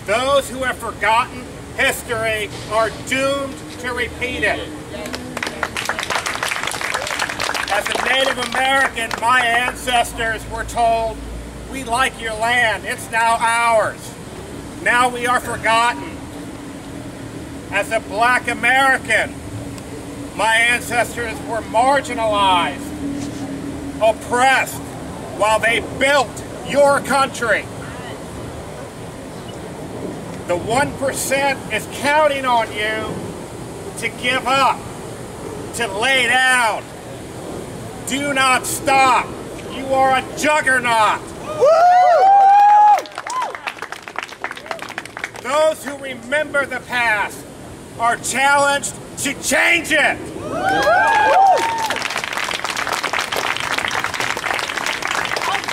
Those who have forgotten history are doomed to repeat it. As a Native American, my ancestors were told, "We like your land, it's now ours." Now we are forgotten. As a Black American, my ancestors were marginalized, oppressed, while they built your country. The 1% is counting on you to give up, to lay down. Do not stop. You are a juggernaut. Those who remember the past are challenged to change it. All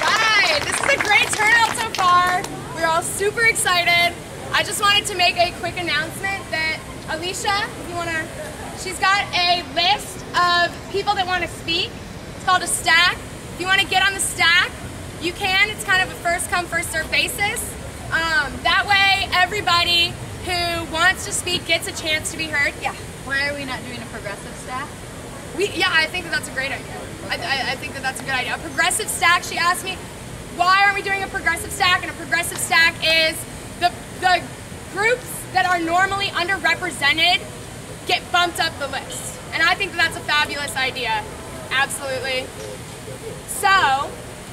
right, this is a great turnout so far. We're all super excited. I just wanted to make a quick announcement that Alicia, if you wanna, she's got a list of people that want to speak. It's called a stack. If you want to get on the stack, you can. It's kind of a first come, first serve basis. That way, everybody who wants to speak gets a chance to be heard. Yeah. Why are we not doing a progressive stack? I think that's a great idea. I think that's a good idea. A progressive stack, she asked me, why aren't we doing a progressive stack? And a progressive stack is the groups that are normally underrepresented get bumped up the list. And I think that's a fabulous idea. Absolutely. So,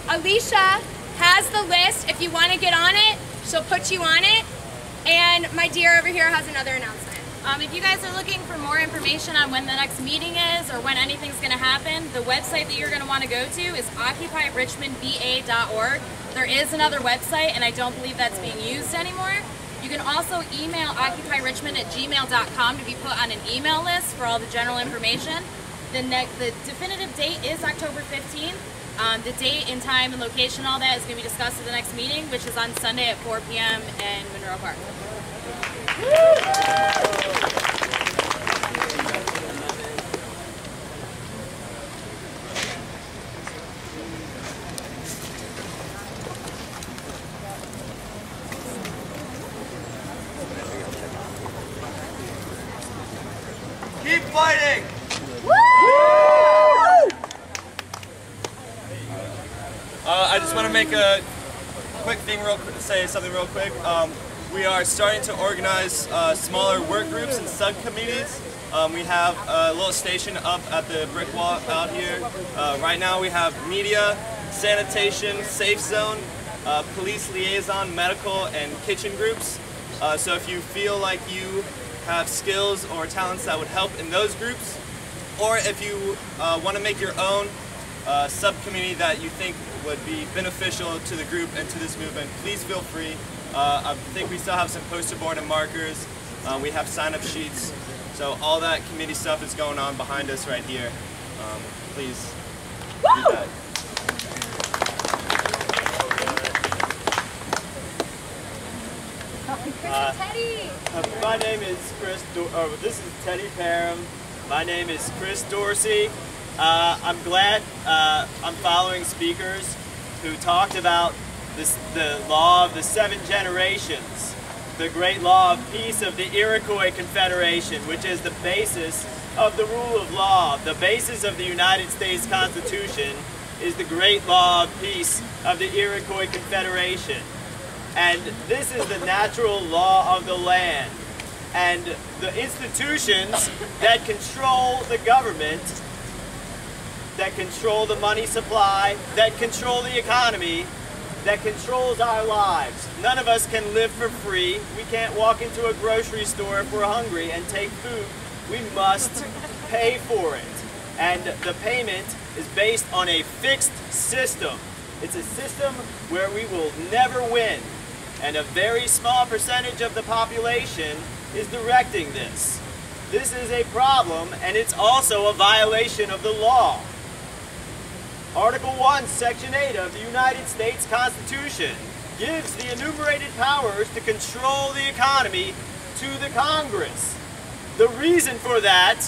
Alicia has the list. If you want to get on it, she'll put you on it. And my dear over here has another announcement. If you guys are looking for more information on when the next meeting is or when anything's going to happen, the website that you're going to want to go to is occupyrichmondba.org. There is another website, and I don't believe that's being used anymore. You can also email occupyrichmond@gmail.com to be put on an email list for all the general information. The definitive date is October 15th. The date and time and location, all that is going to be discussed at the next meeting, which is on Sunday at 4 p.m. in Monroe Park. Keep fighting! I just want to make a quick thing, say something real quick. We are starting to organize smaller work groups and subcommittees. We have a little station up at the brick wall out here. Right now we have media, sanitation, safe zone, police liaison, medical, and kitchen groups. So if you feel like you have skills or talents that would help in those groups, or if you want to make your own subcommittee that you think would be beneficial to the group and to this movement, please feel free. I think we still have some poster board and markers. We have sign-up sheets. So all that committee stuff is going on behind us right here. Please do that. My name is this is Teddy Parham. My name is Chris Dorsey. I'm glad I'm following speakers who talked about the law of the 7 generations, the great law of peace of the Iroquois Confederation, which is the basis of the rule of law. The basis of the United States Constitution is the great law of peace of the Iroquois Confederation. And this is the natural law of the land. And the institutions that control the government, that control the money supply, that control the economy, that controls our lives. None of us can live for free. We can't walk into a grocery store if we're hungry and take food. We must pay for it. And the payment is based on a fixed system. It's a system where we will never win. And a very small percentage of the population is directing this. This is a problem, and it's also a violation of the law. Article 1, Section 8 of the United States Constitution gives the enumerated powers to control the economy to the Congress. The reason for that,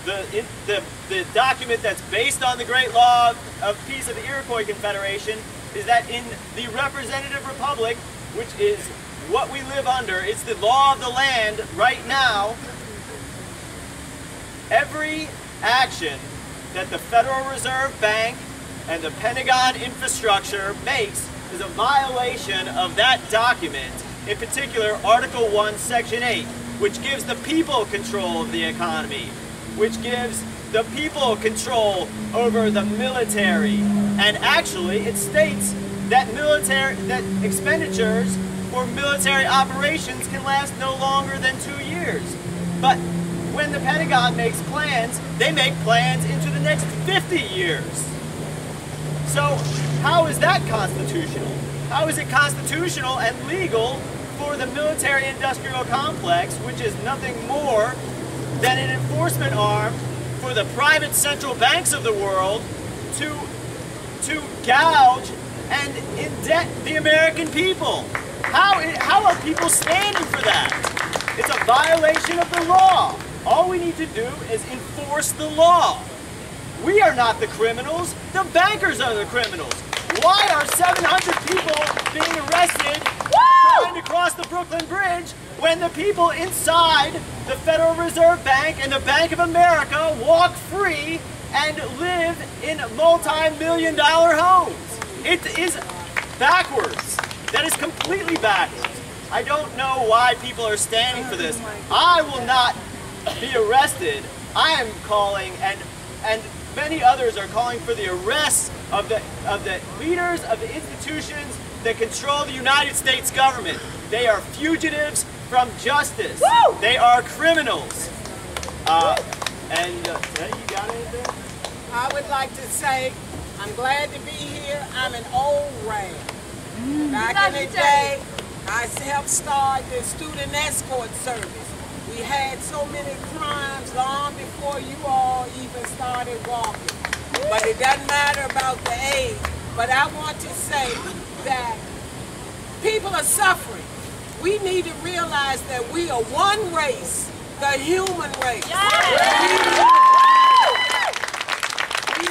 the document that's based on the Great Law of Peace of the Iroquois Confederation, is that in the representative republic, which is what we live under, it's the law of the land right now, every action that the Federal Reserve Bank and the Pentagon infrastructure makes is a violation of that document, in particular Article 1, Section 8, which gives the people control of the economy, which gives the people control over the military. And actually, it states that expenditures for military operations can last no longer than 2 years. But when the Pentagon makes plans, they make plans into the next 50 years. So how is that constitutional? How is it constitutional and legal for the military-industrial complex, which is nothing more than an enforcement arm for the private central banks of the world to gouge and indebt the American people? How are people standing for that? It's a violation of the law. All we need to do is enforce the law. We are not the criminals. The bankers are the criminals. Why are 700 people being arrested trying to cross the Brooklyn Bridge when the people inside the Federal Reserve Bank and the Bank of America walk free and live in multi-million-dollar homes? It is backwards. That is completely backwards. I don't know why people are standing for this. I will not be arrested. I am calling, and many others are calling for the arrest of the leaders of the institutions that control the United States government. They are fugitives from justice. Woo! They are criminals. Teddy, you got anything? I would like to say I'm glad to be here. I'm an old ram. Back in the day, I helped start the student escort service. We had so many crimes long before you all even started walking. But it doesn't matter about the age. But I want to say that people are suffering. We need to realize that we are one race, the human race. We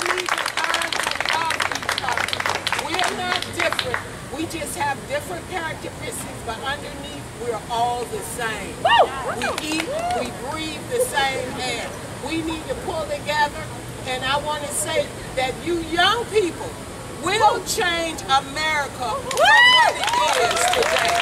need to learn to love each other. We are not different. We just have different characteristics, but underneath we're all the same. We eat, we breathe the same air. We need to pull together, and I want to say that you young people will change America from what it is today.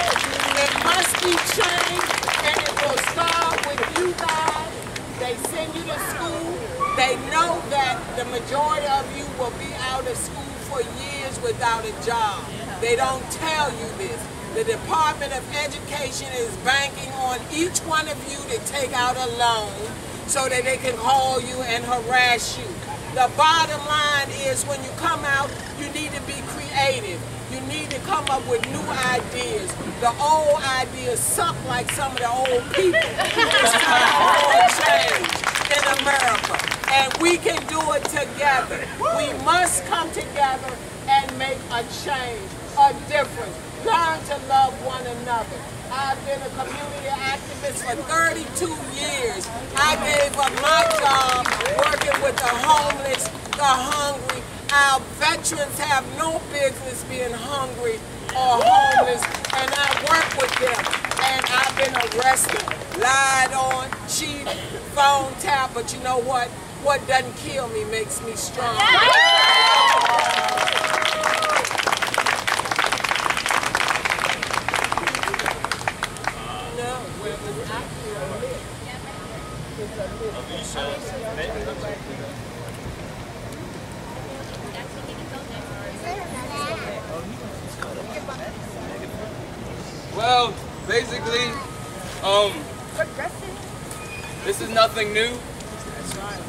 It must be changed, and it will start with you guys. They send you to school. They know that the majority of you will be out of school for years without a job. They don't tell you this. The Department of Education is banking on each one of you to take out a loan so that they can call you and harass you. The bottom line is when you come out, you need to be creative. You need to come up with new ideas. The old ideas suck like some of the old people. It's time for a change in America. And we can do it together. We must come together and make a change, a difference. Learn to love one another. I've been a community activist for 32 years. I gave up my job working with the homeless, the hungry. Our veterans have no business being hungry or homeless, and I work with them. And I've been arrested, lied on, cheated, phone tapped, but you know what? What doesn't kill me makes me strong. Well, basically, this is nothing new,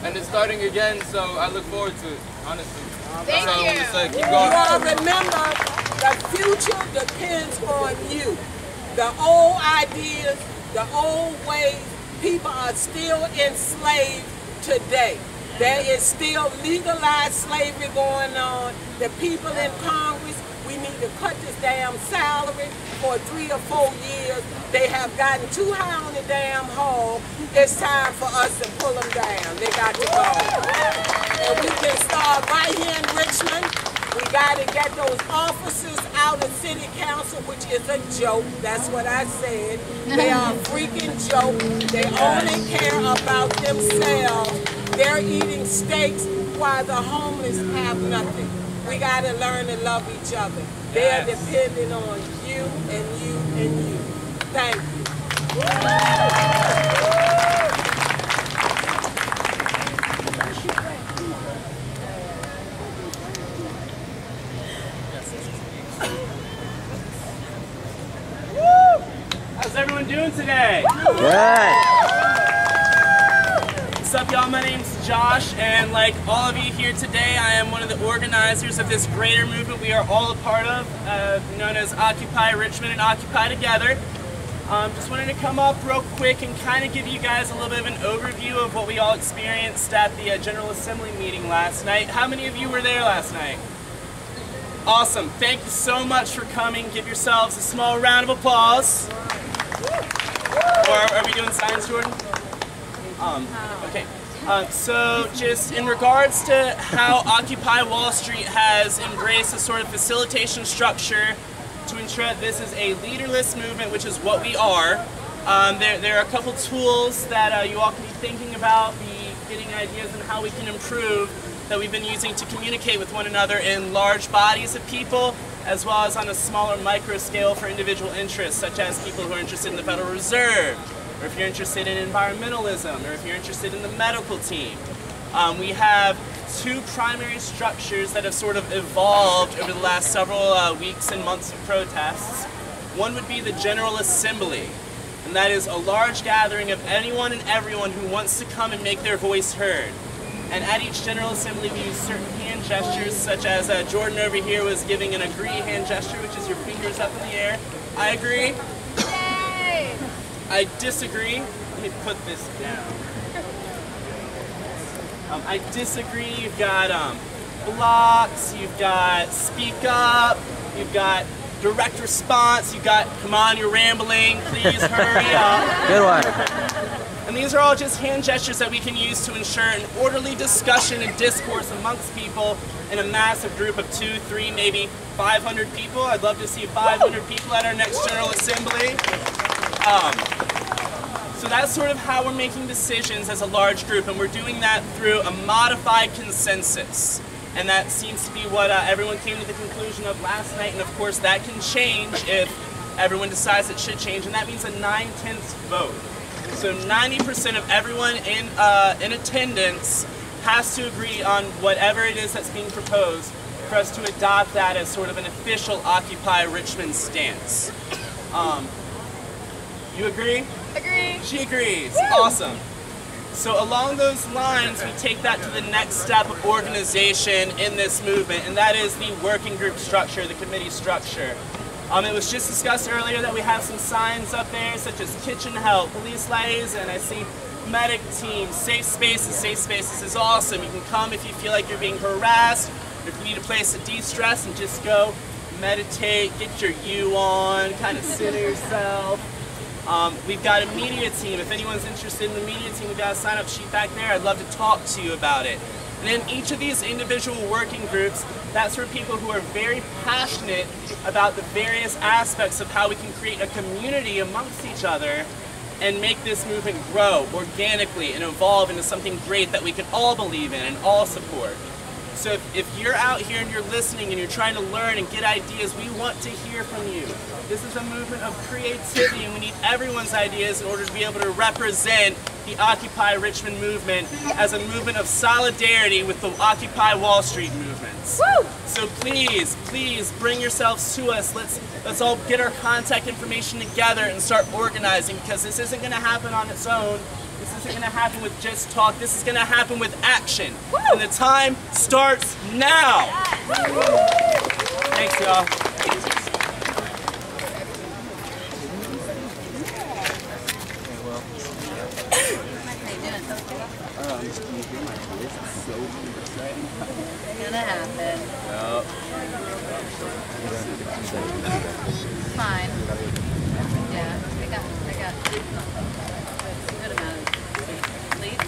and it's starting again, so I look forward to it, honestly. Thank so you. Just keep You going. all remember, the future depends on you. The old ideas, the old ways, people are still enslaved today. There is still legalized slavery going on. The people in Congress, we need to cut this damn salary for 3 or 4 years. They have gotten too high on the damn hog. It's time for us to pull them down. They got to go. And we can start right here in Richmond. We got to get those officers out of city council, which is a joke. That's what I said. They are a freaking joke. They only care about themselves. They're eating steaks while the homeless have nothing. We got to learn to love each other. They're depending on you and you and you. Thank you. How's everyone doing today? Good. What's up, y'all? My name's Josh, and like all of you here today, I am one of the organizers of this greater movement we are all a part of, known as Occupy Richmond and Occupy Together. Just wanted to come up real quick and kind of give you guys a little bit of an overview of what we all experienced at the General Assembly meeting last night. How many of you were there last night? Awesome. Thank you so much for coming. Give yourselves a small round of applause. Or are we doing signs, Jordan? Okay. So just in regards to how Occupy Wall Street has embraced a sort of facilitation structure to ensure that this is a leaderless movement, which is what we are. There are a couple tools that you all can be thinking about, be getting ideas on how we can improve, that we've been using to communicate with one another in large bodies of people, as well as on a smaller micro scale for individual interests, such as people who are interested in the Federal Reserve, or if you're interested in environmentalism, or if you're interested in the medical team. We have two primary structures that have sort of evolved over the last several weeks and months of protests. One would be the General Assembly, and that is a large gathering of anyone and everyone who wants to come and make their voice heard. And at each General Assembly we use certain hand gestures, such as Jordan over here was giving an agree hand gesture, which is your fingers up in the air. I agree. Yay! I disagree. Let me put this down. I disagree. You've got blocks, you've got speak up, you've got direct response, you've got come on, you're rambling, please hurry up. Good one. And these are all just hand gestures that we can use to ensure an orderly discussion and discourse amongst people in a massive group of 2, 3, maybe 500 people. I'd love to see 500 people at our next General Assembly. So that's sort of how we're making decisions as a large group, and we're doing that through a modified consensus. And that seems to be what everyone came to the conclusion of last night, and of course that can change if everyone decides it should change, and that means a 9/10 vote. So 90% of everyone in attendance has to agree on whatever it is that's being proposed for us to adopt that as sort of an official Occupy Richmond stance. You agree? Agree. She agrees. Woo! Awesome. So along those lines, we take that to the next step of organization in this movement, and that is the working group structure, the committee structure. It was just discussed earlier that we have some signs up there, such as kitchen help, police liaison, I see medic team, safe spaces. Safe spaces is awesome. You can come if you feel like you're being harassed, if you need a place to de-stress and just go meditate, get your U on, kind of center yourself. We've got a media team. If anyone's interested in the media team, we've got a sign-up sheet back there. I'd love to talk to you about it. And in each of these individual working groups, that's for people who are very passionate about the various aspects of how we can create a community amongst each other and make this movement grow organically and evolve into something great that we can all believe in and all support. So if you're out here and you're listening and you're trying to learn and get ideas, we want to hear from you. This is a movement of creativity, and we need everyone's ideas in order to be able to represent the Occupy Richmond movement as a movement of solidarity with the Occupy Wall Street movements. Woo! So please, please bring yourselves to us. Let's all get our contact information together and start organizing, because this isn't going to happen on its own. This isn't going to happen with just talk. This is going to happen with action. Woo! And the time starts now. Yes. Thanks, y'all. It's gonna happen. Yep. Fine. Yeah, I got a good amount of sleep.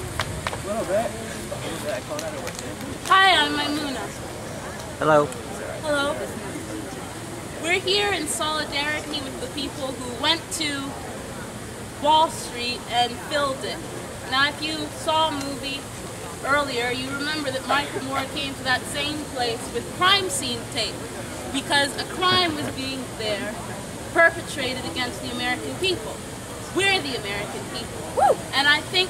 Hi, I'm Maimuna. Hello. Hello. We're here in solidarity with the people who went to Wall Street and filled it. Now, if you saw a movie earlier, you remember that Michael Moore came to that same place with crime scene tape because a crime was being there perpetrated against the American people. We're the American people. Woo! And I think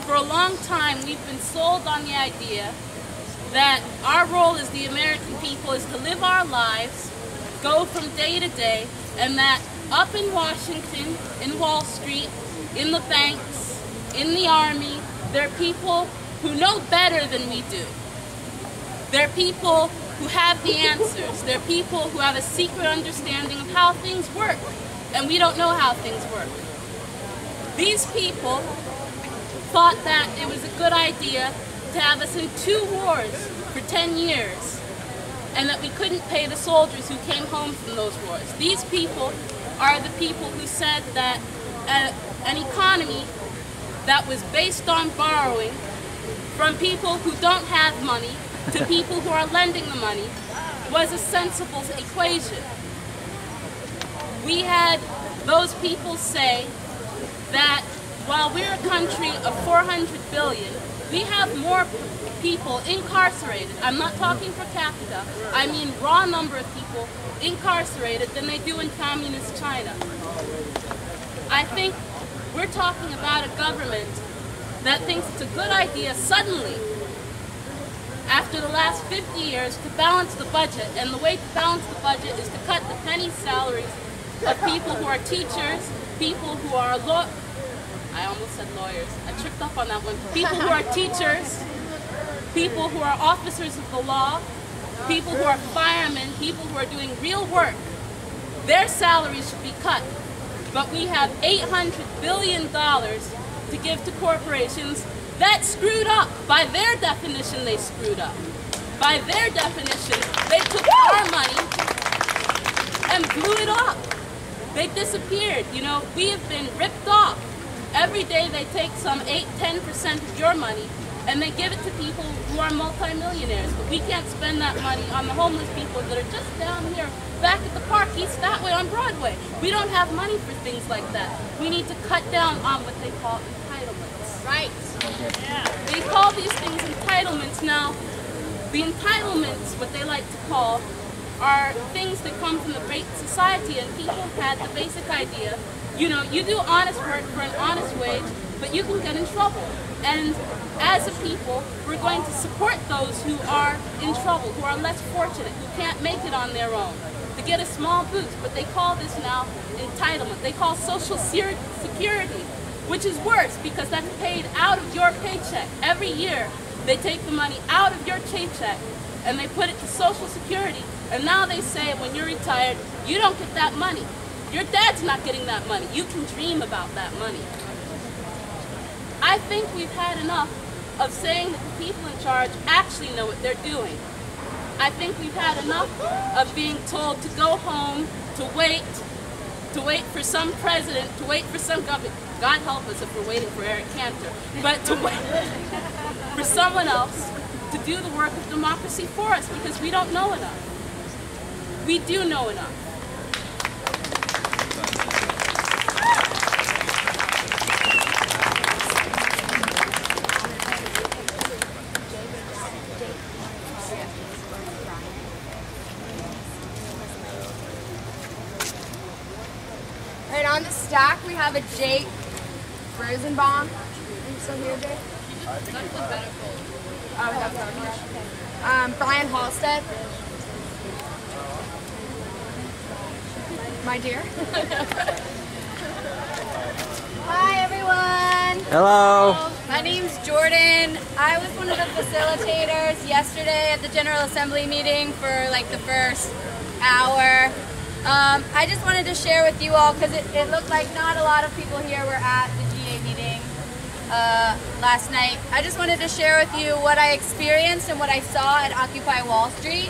for a long time we've been sold on the idea that our role as the American people is to live our lives, go from day to day, and that up in Washington, in Wall Street, in the banks, in the army, there are people who know better than we do. There are people who have the answers. There are people who have a secret understanding of how things work, and we don't know how things work. These people thought that it was a good idea to have us in 2 wars for 10 years, and that we couldn't pay the soldiers who came home from those wars. These people are the people who said that an economy that was based on borrowing from people who don't have money to people who are lending the money was a sensible equation. We had those people say that while we're a country of 400 billion, we have more people incarcerated. I'm not talking per capita. I mean raw number of people incarcerated than they do in communist China. I think we're talking about a government that thinks it's a good idea suddenly, after the last 50 years, to balance the budget. And the way to balance the budget is to cut the penny salaries of people who are teachers, people who are I almost said lawyers. I tripped up on that one. People who are teachers, people who are officers of the law, people who are firemen, people who are doing real work. Their salaries should be cut. But we have $800 billion to give to corporations that screwed up. By their definition, they screwed up. By their definition, they took our money and blew it up. They disappeared. You know, we have been ripped off. Every day they take some 8–10% of your money and they give it to people who are multimillionaires. But we can't spend that money on the homeless people that are just down here back at the park east that way on Broadway. We don't have money for things like that. We need to cut down on what they call entitlements. Right. Yeah. They call these things entitlements. Now, the entitlements, what they like to call, are things that come from the Great Society, and people had the basic idea, you know, you do honest work for an honest wage, but you can get in trouble. And as a people, we're going to support those who are in trouble, who are less fortunate, who can't make it on their own, to get a small boost. But they call this now entitlement. They call Social Security, which is worse because that's paid out of your paycheck. Every year, they take the money out of your paycheck and they put it to Social Security. And now they say when you're retired, you don't get that money. Your dad's not getting that money. You can dream about that money. I think we've had enough of saying that the people in charge actually know what they're doing. I think we've had enough of being told to go home, to wait for some president, to wait for some government. God help us if we're waiting for Eric Cantor, but to wait for someone else to do the work of democracy for us, because we don't know enough. We do know enough. Right on the stack, we have a Jake Rosenbaum. Are you still here, Jake? Oh, that's not here. Brian Halstead. My dear. Hi, everyone. Hello. My name's Jordan. I was one of the facilitators yesterday at the General Assembly meeting for like the first hour. I just wanted to share with you all, because it looked like not a lot of people here were at the GA meeting last night. I just wanted to share with you what I experienced and what I saw at Occupy Wall Street.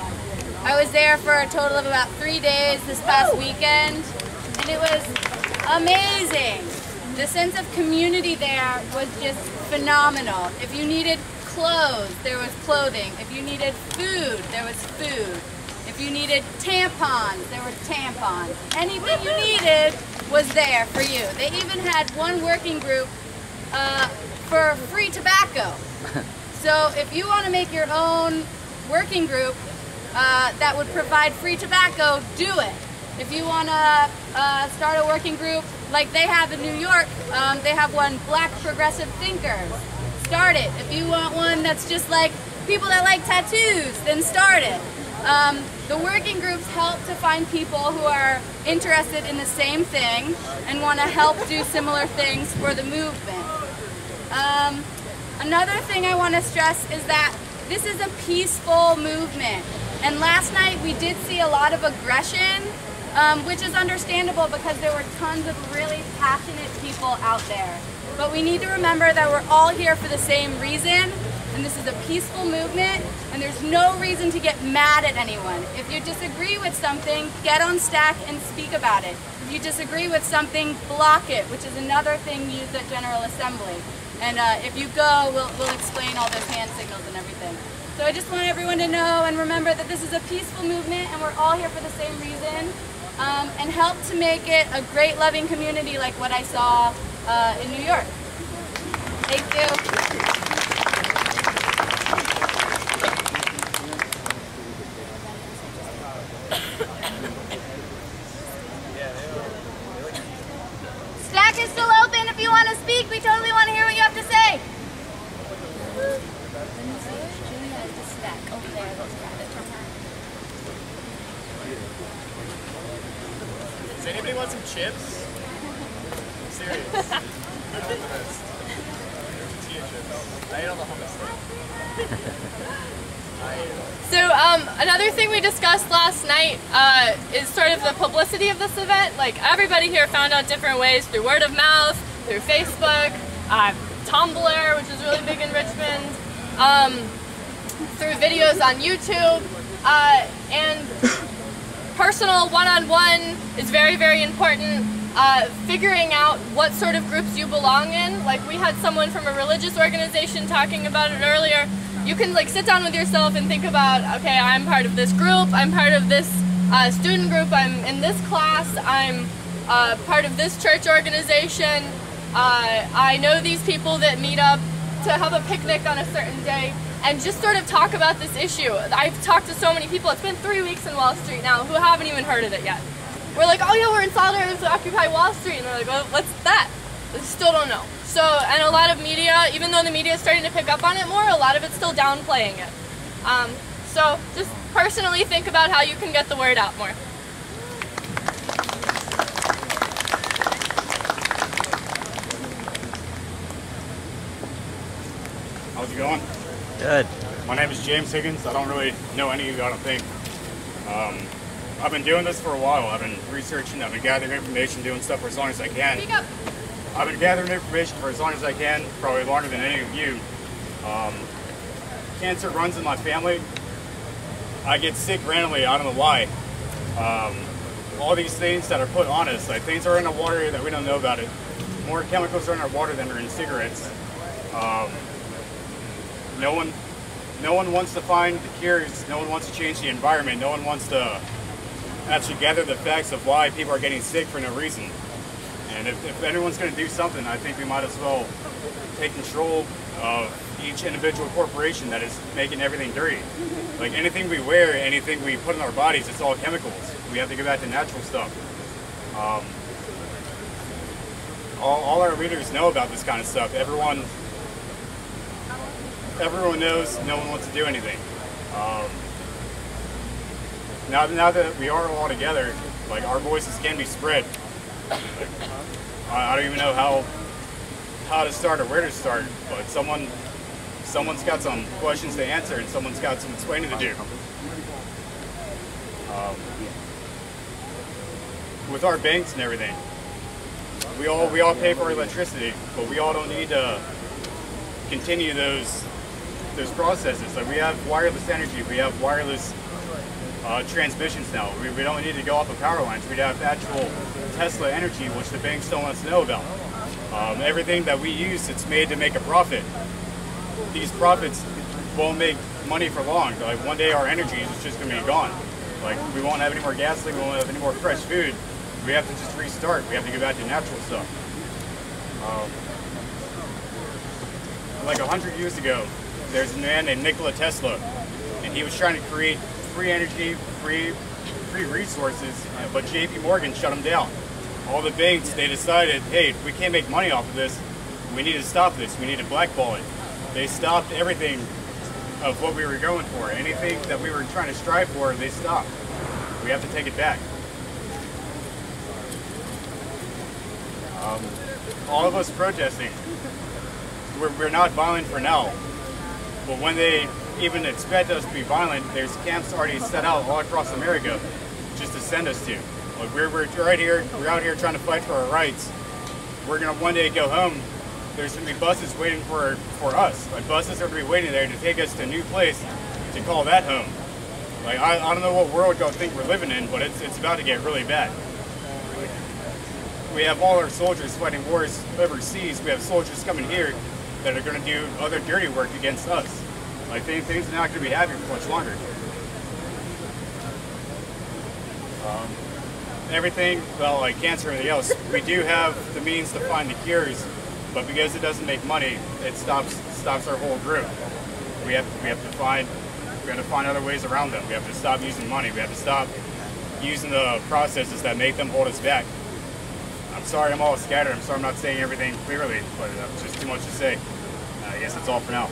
I was there for a total of about 3 days this past weekend, and it was amazing. The sense of community there was just phenomenal. If you needed clothes, there was clothing. If you needed food, there was food. If you needed tampons, there were tampons. Anything you needed was there for you. They even had one working group for free tobacco. So if you want to make your own working group that would provide free tobacco, do it. If you want to start a working group like they have in New York, they have one, Black Progressive Thinkers. Start it. If you want one that's just like people that like tattoos, then start it. The working groups help to find people who are interested in the same thing and want to help do similar things for the movement. Another thing I want to stress is that this is a peaceful movement. And last night we did see a lot of aggression, which is understandable because there were tons of really passionate people out there. But we need to remember that we're all here for the same reason, and this is a peaceful movement, and there's no reason to get mad at anyone. If you disagree with something, get on Stack and speak about it. If you disagree with something, block it, which is another thing used at General Assembly. And if you go, we'll explain all those hand signals and everything. So I just want everyone to know and remember that this is a peaceful movement, and we're all here for the same reason, and help to make it a great, loving community like what I saw in New York. Thank you. Stack is still open if you want to speak. We totally want to hear what you have to say. Does anybody want some chips? I'm serious. I don't want the best. Tortilla chips. I ate all the hummus stuff. So another thing we discussed last night is sort of the publicity of this event. Like, everybody here found out different ways through word of mouth, through Facebook, Tumblr, which is really big in Richmond, through videos on YouTube, and personal one-on-one is very, very important. Figuring out what sort of groups you belong in. Like, we had someone from a religious organization talking about it earlier. You can like sit down with yourself and think about, okay, I'm part of this group, I'm part of this student group, I'm in this class, I'm part of this church organization, I know these people that meet up to have a picnic on a certain day, and just sort of talk about this issue. I've talked to so many people, it's been 3 weeks in Wall Street now, who haven't even heard of it yet. We're like, oh yeah, we're in solidarity with Occupy Wall Street, and they're like, well, what's that? They still don't know. So, and a lot of media, even though the media is starting to pick up on it more, a lot of it's still downplaying it. So just personally think about how you can get the word out more. How's it going? Good. My name is James Higgins. I don't really know any of you, I don't think. I've been doing this for a while. I've been researching, I've been gathering information, doing stuff for as long as I can. Speak up. I've been gathering information for as long as I can, probably longer than any of you. Cancer runs in my family. I get sick randomly, I don't know why. All these things that are put on us, like things are in the water that we don't know about it. More chemicals are in our water than are in cigarettes. No one wants to find the cures, no one wants to change the environment, no one wants to actually gather the facts of why people are getting sick for no reason. And if anyone's going to do something, I think we might as well take control of each individual corporation that is making everything dirty. Like anything we wear, anything we put in our bodies, it's all chemicals. We have to go back to natural stuff. All our leaders know about this kind of stuff. Everyone knows, no one wants to do anything. Now that we are all together, like our voices can be spread. Like, I don't even know how to start or where to start, but someone's got some questions to answer and someone's got some explaining to do. With our banks and everything, we all pay for our electricity, but we all don't need to continue those processes. Like we have wireless energy, we have wireless transmissions now. We don't need to go off of power lines. We'd have actual Tesla energy, which the banks don't want us to know about. Everything that we use, it's made to make a profit. These profits won't make money for long. Like one day our energy is just going to be gone. Like we won't have any more gasoline, we won't have any more fresh food. We have to just restart. We have to go back to natural stuff. Like 100 years ago, there's a man named Nikola Tesla, and he was trying to create free energy, free resources, but JP Morgan shut him down. All the banks, they decided, hey, we can't make money off of this. We need to stop this. We need to blackball it. They stopped everything of what we were going for. Anything that we were trying to strive for, they stopped. We have to take it back. All of us protesting, we're not violent for now, but when they even expect us to be violent, there's camps already set out all across America just to send us to. Like we're right here, we're out here trying to fight for our rights. We're gonna one day go home, there's gonna be buses waiting for us. Like buses are gonna be waiting there to take us to a new place to call that home. Like I don't know what world y'all think we're living in, but it's about to get really bad. We have all our soldiers fighting wars overseas. We have soldiers coming here that are going to do other dirty work against us. Like things are not going to be happening for much longer. Everything, well, like cancer and everything else, we do have the means to find the cures, but because it doesn't make money, it stops our whole group. We have to find other ways around them. We have to stop using money. We have to stop using the processes that make them hold us back. I'm sorry I'm all scattered. I'm sorry I'm not saying everything clearly, but it's just too much to say. I guess that's all for now.